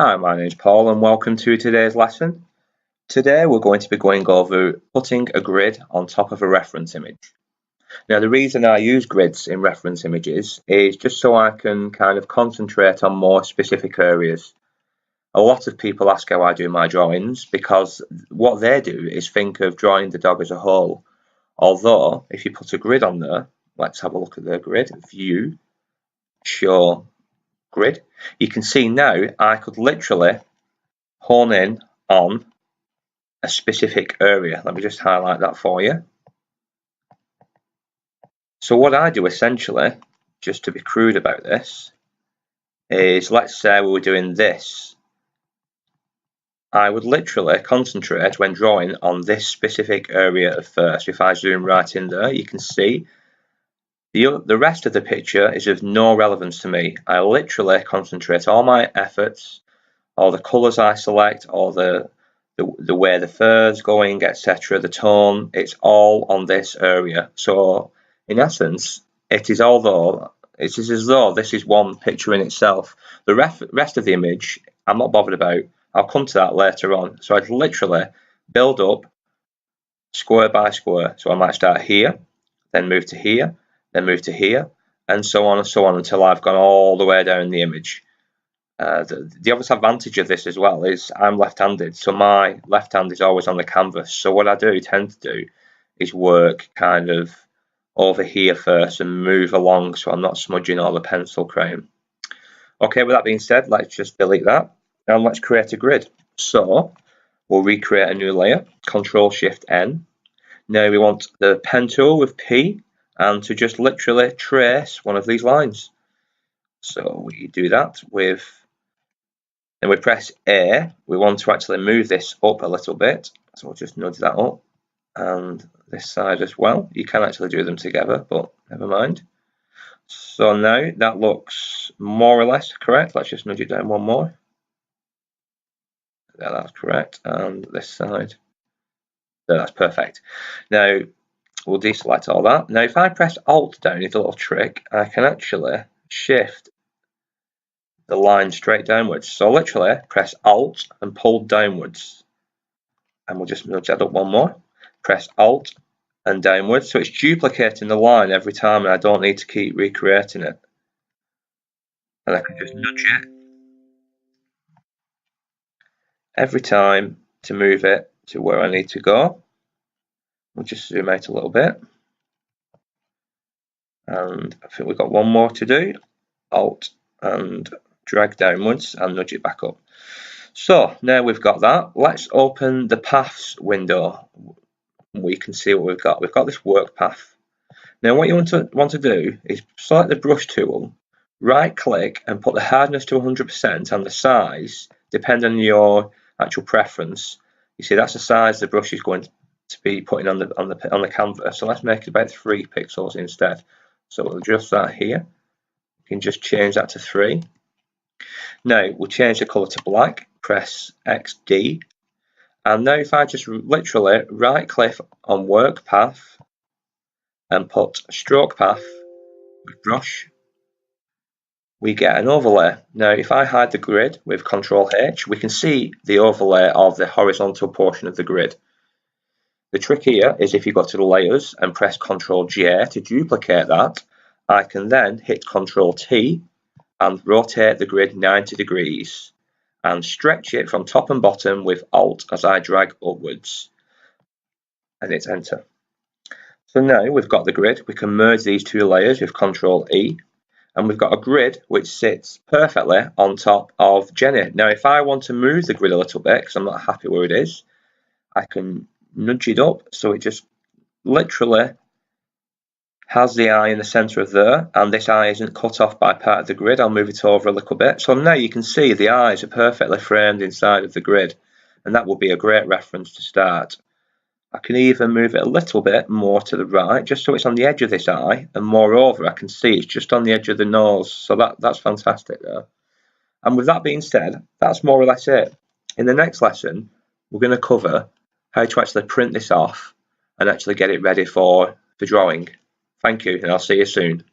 Hi, my name is Paul and welcome to today's lesson. Today we're going to be going over putting a grid on top of a reference image. Now the reason I use grids in reference images is just so I can kind of concentrate on more specific areas. A lot of people ask how I do my drawings because what they do is think of drawing the dog as a whole. Although if you put a grid on there, let's have a look at the grid, view, show, grid, you can see now I could literally hone in on a specific area. Let me just highlight that for you. So what I do essentially, just to be crude about this, is let's say we were doing this. I would literally concentrate when drawing on this specific area at first. If I zoom right in there, you can see the rest of the picture is of no relevance to me. I literally concentrate all my efforts, all the colours I select, all the way the fur's going, etc., the tone, it's all on this area. So in essence, it is as though this is one picture in itself. The rest of the image, I'm not bothered about. I'll come to that later on. So I'd literally build up square by square. So I might start here, then move to here, then move to here, and so on until I've gone all the way down the image. The obvious advantage of this as well is I'm left-handed, so my left hand is always on the canvas. So what I tend to do is work kind of over here first and move along so I'm not smudging all the pencil crayon. Okay, with that being said, let's just delete that and let's create a grid. So we'll recreate a new layer, Control-Shift-N. Now we want the pen tool with P and to just literally trace one of these lines. So we do that with, then we press A. We want to actually move this up a little bit, so we'll just nudge that up, and this side as well. You can actually do them together, but never mind. So now that looks more or less correct. Let's just nudge it down one more. Yeah, that's correct, and this side. There, that's perfect. Now we'll deselect all that. Now if I press Alt down, it's a little trick. I can actually shift the line straight downwards. So literally press Alt and pull downwards. And we'll just nudge that up one more. Press Alt and downwards. So it's duplicating the line every time and I don't need to keep recreating it. And I can just nudge it every time to move it to where I need to go. We'll just zoom out a little bit. And I think we've got one more to do. Alt and drag downwards and nudge it back up. So now we've got that, let's open the paths window. We can see what we've got. We've got this work path. Now what you want to do is select the brush tool, right click and put the hardness to 100% and the size, depending on your actual preference. You see that's the size the brush is going to be putting on the canvas. So let's make it about 3 pixels instead. So we'll adjust that here. You can just change that to 3. Now we'll change the colour to black, press XD, and now if I just literally right click on work path and put stroke path with brush, we get an overlay. Now if I hide the grid with Control H, we can see the overlay of the horizontal portion of the grid. The trick here is if you go to the layers and press Control J to duplicate that, I can then hit Control T and rotate the grid 90 degrees and stretch it from top and bottom with Alt as I drag upwards, and it's enter. So now we've got the grid. We can merge these two layers with Control E and we've got a grid which sits perfectly on top of Jenny. Now if I want to move the grid a little bit because I'm not happy where it is, I can nudge it up so it just literally has the eye in the center of there, and this eye isn't cut off by part of the grid. I'll move it over a little bit. So now you can see the eyes are perfectly framed inside of the grid, and that will be a great reference to start. I can even move it a little bit more to the right, just so it's on the edge of this eye, and moreover, I can see it's just on the edge of the nose, so that's fantastic there. And with that being said, that's more or less it. In the next lesson, we're going to cover how to actually print this off and actually get it ready for the drawing. Thank you, and I'll see you soon.